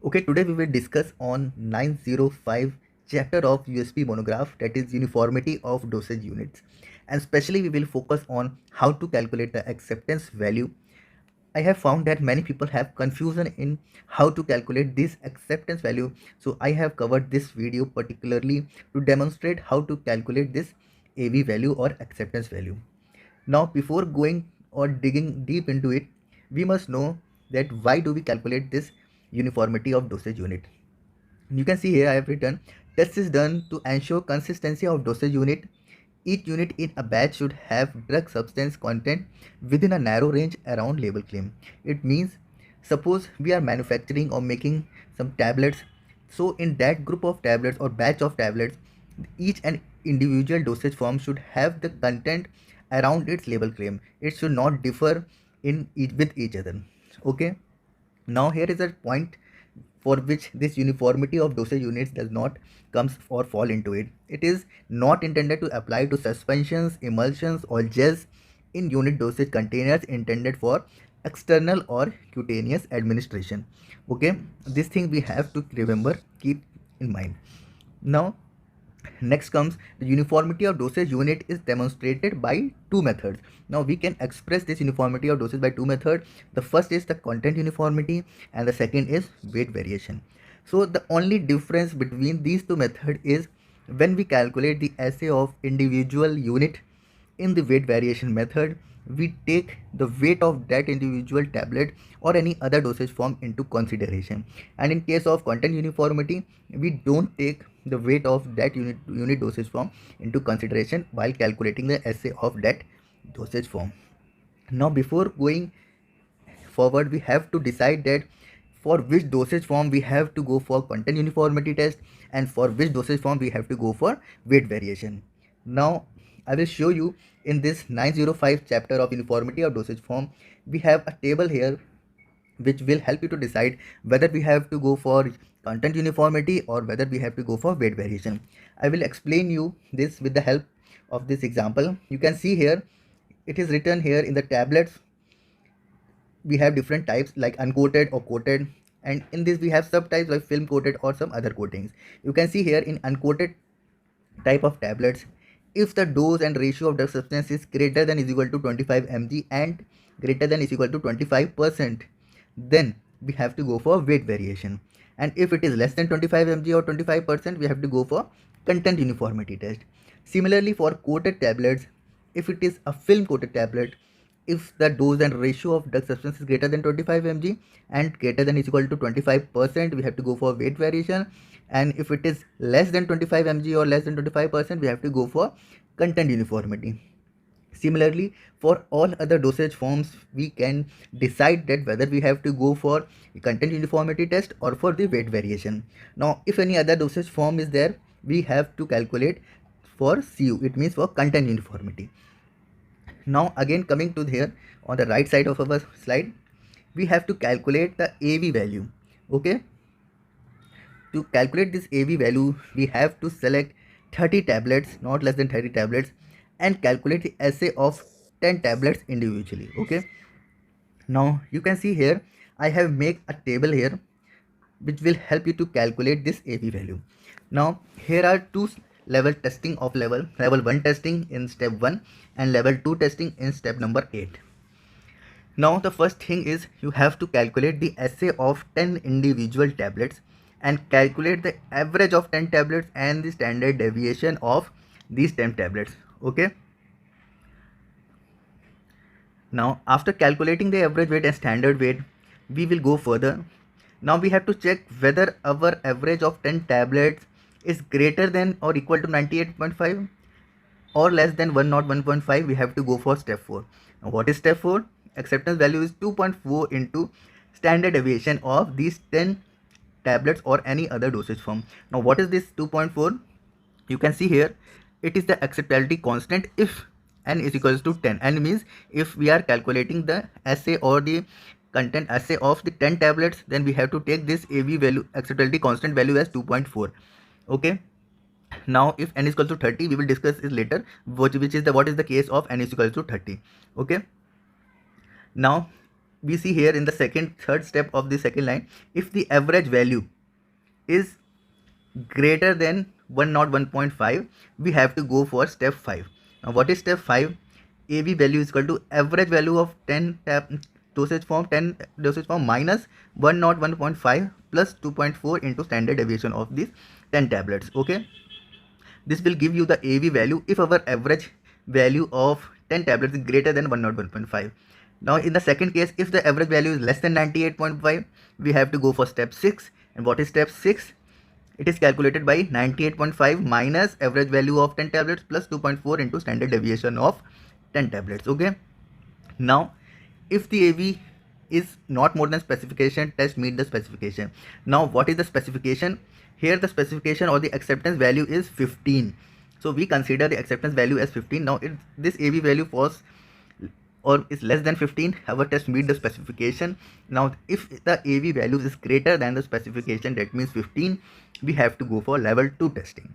Okay, today we will discuss on 905 chapter of USP monograph, that is uniformity of dosage units, and especially we will focus on how to calculate the acceptance value. I have found that many people have confusion in how to calculate this acceptance value, so I have covered this video particularly to demonstrate how to calculate this AV value or acceptance value. Now, before going or digging deep into it, we must know that why do we calculate this uniformity of dosage unit. You can see here I have written test is done to ensure consistency of dosage unit. Each unit in a batch should have drug substance content within a narrow range around label claim. It means suppose we are manufacturing or making some tablets, so in that group of tablets or batch of tablets, each and individual dosage form should have the content around its label claim. It should not differ with each other. Okay, now here is a point for which this uniformity of dosage units does not comes or fall into it. It is not intended to apply to suspensions, emulsions or gels in unit dosage containers intended for external or cutaneous administration. Okay, this thing we have to remember, keep in mind. Now next comes the uniformity of dosage unit is demonstrated by two methods. Now we can express this uniformity of dosage by two methods. The first is the content uniformity and the second is weight variation. So the only difference between these two methods is when we calculate the assay of individual unit in the weight variation method, we take the weight of that individual tablet or any other dosage form into consideration. And in case of content uniformity, we don't take the weight of that unit dosage form into consideration while calculating the assay of that dosage form. Now, before going forward, we have to decide that for which dosage form we have to go for content uniformity test and for which dosage form we have to go for weight variation. Now I will show you in this 905 chapter of uniformity of dosage form, we have a table here which will help you to decide whether we have to go for content uniformity or whether we have to go for weight variation. I will explain you this with the help of this example. You can see here it is written here in the tablets we have different types like uncoated or coated, and in this we have subtypes like film coated or some other coatings. You can see here in uncoated type of tablets, if the dose and ratio of drug substance is greater than is equal to 25 mg and greater than is equal to 25%, then we have to go for weight variation. And if it is less than 25 mg or 25%, we have to go for content uniformity test. Similarly, for coated tablets, if it is a film coated tablet, if the dose and ratio of drug substance is greater than 25 mg and greater than is equal to 25%, we have to go for weight variation. And if it is less than 25 mg or less than 25%, we have to go for content uniformity. Similarly, for all other dosage forms, we can decide that whether we have to go for content uniformity test or for the weight variation. Now, if any other dosage form is there, we have to calculate for CU, it means for content uniformity. Now again coming to here on the right side of our slide, we have to calculate the AV value. Okay, to calculate this AV value, we have to select 30 tablets, not less than 30 tablets, and calculate the assay of 10 tablets individually. Okay, now you can see here I have made a table here which will help you to calculate this AV value. Now here are two level testing of level 1 testing in step 1 and level 2 testing in step number 8. Now the first thing is you have to calculate the assay of 10 individual tablets and calculate the average of 10 tablets and the standard deviation of these 10 tablets. Okay, now after calculating the average weight and standard weight, we will go further. Now we have to check whether our average of 10 tablets is greater than or equal to 98.5 or less than 101.5. We have to go for step 4. Now what is step 4? Acceptance value is 2.4 into standard deviation of these 10 tablets or any other dosage form. Now what is this 2.4? You can see here it is the acceptability constant if n is equals to 10. N means if we are calculating the assay or the content assay of the 10 tablets, then we have to take this AV value, acceptability constant value, as 2.4. Okay, now if n is equal to 30, we will discuss it later, which is the what is the case of n is equal to 30. Okay, now we see here in the third step of the second line, if the average value is greater than 101.5, we have to go for step 5. Now what is step 5? AV value is equal to average value of 10 dosage form minus 101.5 plus 2.4 into standard deviation of these 10 tablets. Okay, this will give you the AV value if our average value of 10 tablets is greater than 101.5. Now in the second case, if the average value is less than 98.5, we have to go for step 6. And what is step 6? It is calculated by 98.5 minus average value of 10 tablets plus 2.4 into standard deviation of 10 tablets. Okay. Now, if the AV is not more than specification, test meet the specification. Now, what is the specification? Here the specification or the acceptance value is 15. So we consider the acceptance value as 15. Now, if this AV value falls or is less than 15, our test meet the specification. Now, if the AV value is greater than the specification, that means 15, we have to go for level 2 testing.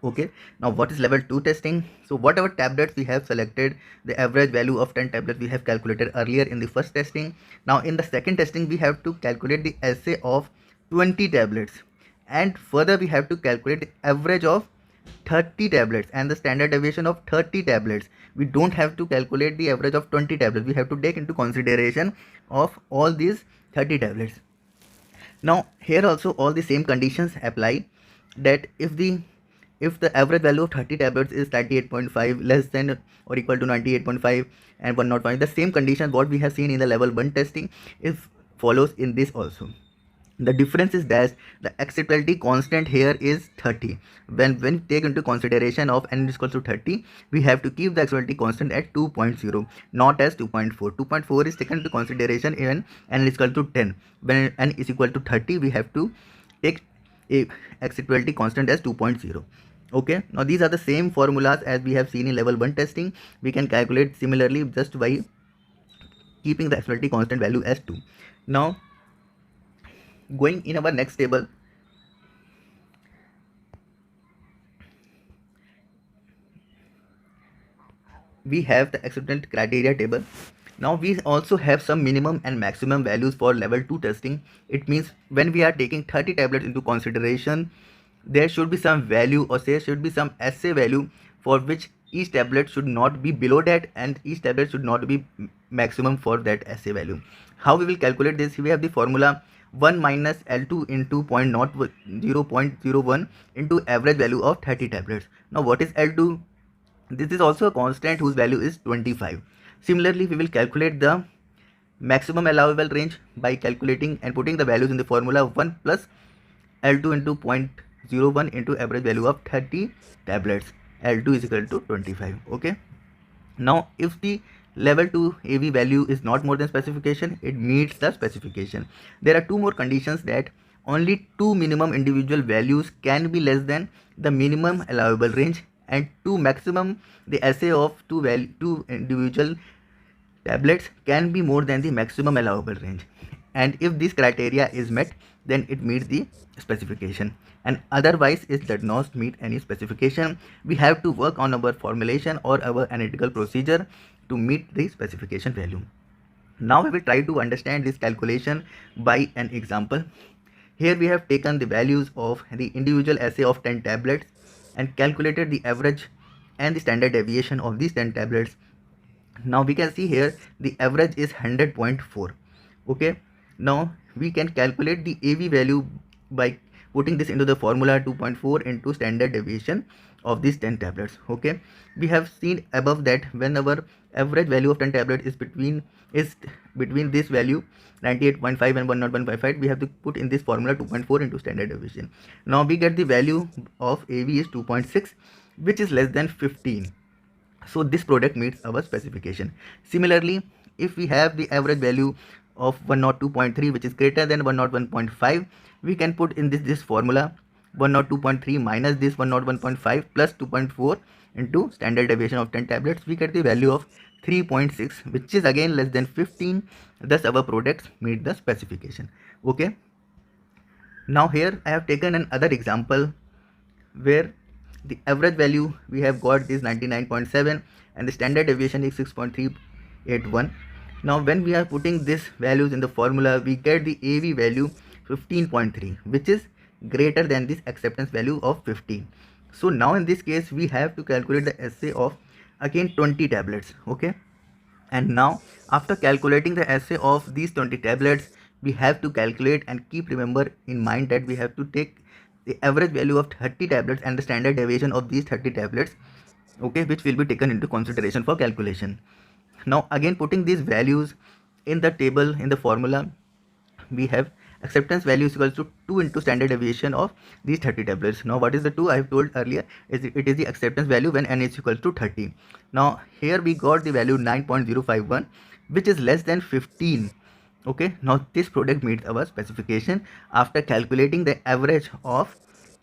Okay, now what is level 2 testing? So whatever tablets we have selected, the average value of 10 tablets we have calculated earlier in the first testing. Now in the second testing, we have to calculate the assay of 20 tablets, and further we have to calculate the average of 30 tablets and the standard deviation of 30 tablets. We don't have to calculate the average of 20 tablets. We have to take into consideration of all these 30 tablets. Now here also all the same conditions apply, that if the average value of 30 tablets is 98.5, less than or equal to 98.5 and 105, the same condition what we have seen in the level 1 testing is follows in this also. The difference is that the acceptability constant here is 30. When we take into consideration of n is equal to 30, we have to keep the acceptability constant at 2.0, not as 2.4. 2.4 is taken into consideration when n is equal to 10. When n is equal to 30, we have to take a acceptability constant as 2.0. Okay, now these are the same formulas as we have seen in level 1 testing. We can calculate similarly just by keeping the acceptability constant value as 2. Now going in our next table, we have the acceptance criteria table. Now we also have some minimum and maximum values for level 2 testing. It means when we are taking 30 tablets into consideration, there should be some value or there should be some assay value for which each tablet should not be below that and each tablet should not be maximum for that assay value. How we will calculate this? We have the formula 1 minus L2 into 0.01 into average value of 30 tablets. Now what is L2? This is also a constant whose value is 25. Similarly, we will calculate the maximum allowable range by calculating and putting the values in the formula 1 plus L2 into 0.01 into average value of 30 tablets. L2 is equal to 25. Okay. Now, if the level 2 AV value is not more than specification, it meets the specification. There are two more conditions, that only two minimum individual values can be less than the minimum allowable range, and two maximum, the assay of two individual tablets can be more than the maximum allowable range. And if this criteria is met, then it meets the specification, and otherwise it does not meet any specification. We have to work on our formulation or our analytical procedure to meet the specification value. Now we will try to understand this calculation by an example. Here we have taken the values of the individual assay of 10 tablets and calculated the average and the standard deviation of these 10 tablets. Now we can see here the average is 100.4. Okay, now we can calculate the AV value by putting this into the formula 2.4 into standard deviation of these 10 tablets. Okay, we have seen above that when our average value of 10 tablets is between this value 98.5 and 101.5, we have to put in this formula 2.4 into standard deviation. Now we get the value of AV is 2.6, which is less than 15. So this product meets our specification. Similarly, if we have the average value of 102.3, which is greater than 101.5, we can put in this formula 102.3 minus this 101.5 plus 2.4 into standard deviation of 10 tablets. We get the value of 3.6, which is again less than 15. Thus our products meet the specification. Okay. Now here I have taken another example where the average value we have got is 99.7 and the standard deviation is 6.381. Now when we are putting these values in the formula, we get the AV value 15.3, which is greater than this acceptance value of 15. So now in this case we have to calculate the assay of again 20 tablets. Okay, and now after calculating the assay of these 20 tablets, we have to calculate and keep remember in mind that we have to take the average value of 30 tablets and the standard deviation of these 30 tablets, okay, which will be taken into consideration for calculation. Now again putting these values in the table in the formula, we have acceptance value is equals to 2 into standard deviation of these 30 tablets. Now what is the 2? I have told earlier, it is the acceptance value when n is equal to 30. Now here we got the value 9.051, which is less than 15. Okay, now this product meets our specification after calculating the average of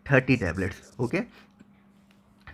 30 tablets. Okay,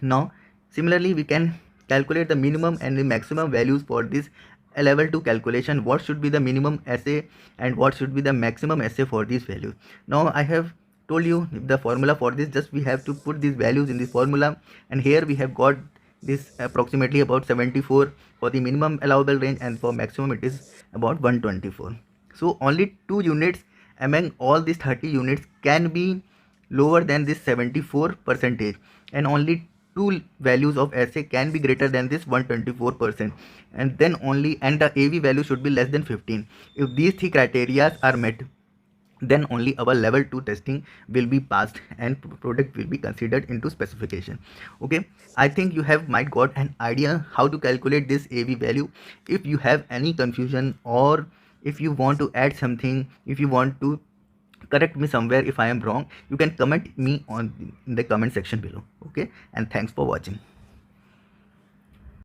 now similarly we can calculate the minimum and the maximum values for this level 2 calculation. What should be the minimum assay and what should be the maximum assay for these values. Now I have told you the formula for this, just we have to put these values in this formula, and here we have got this approximately about 74 for the minimum allowable range, and for maximum it is about 124. So only 2 units among all these 30 units can be lower than this 74 percentage, and only 2 values of assay can be greater than this 124%, and then only, and the AV value should be less than 15. If these 3 criteria are met, then only our level 2 testing will be passed and product will be considered into specification. Okay, I think you have might got an idea how to calculate this AV value. If you have any confusion, or if you want to add something, if you want to correct me somewhere if I am wrong, you can comment me on in the comment section below. Okay, and thanks for watching.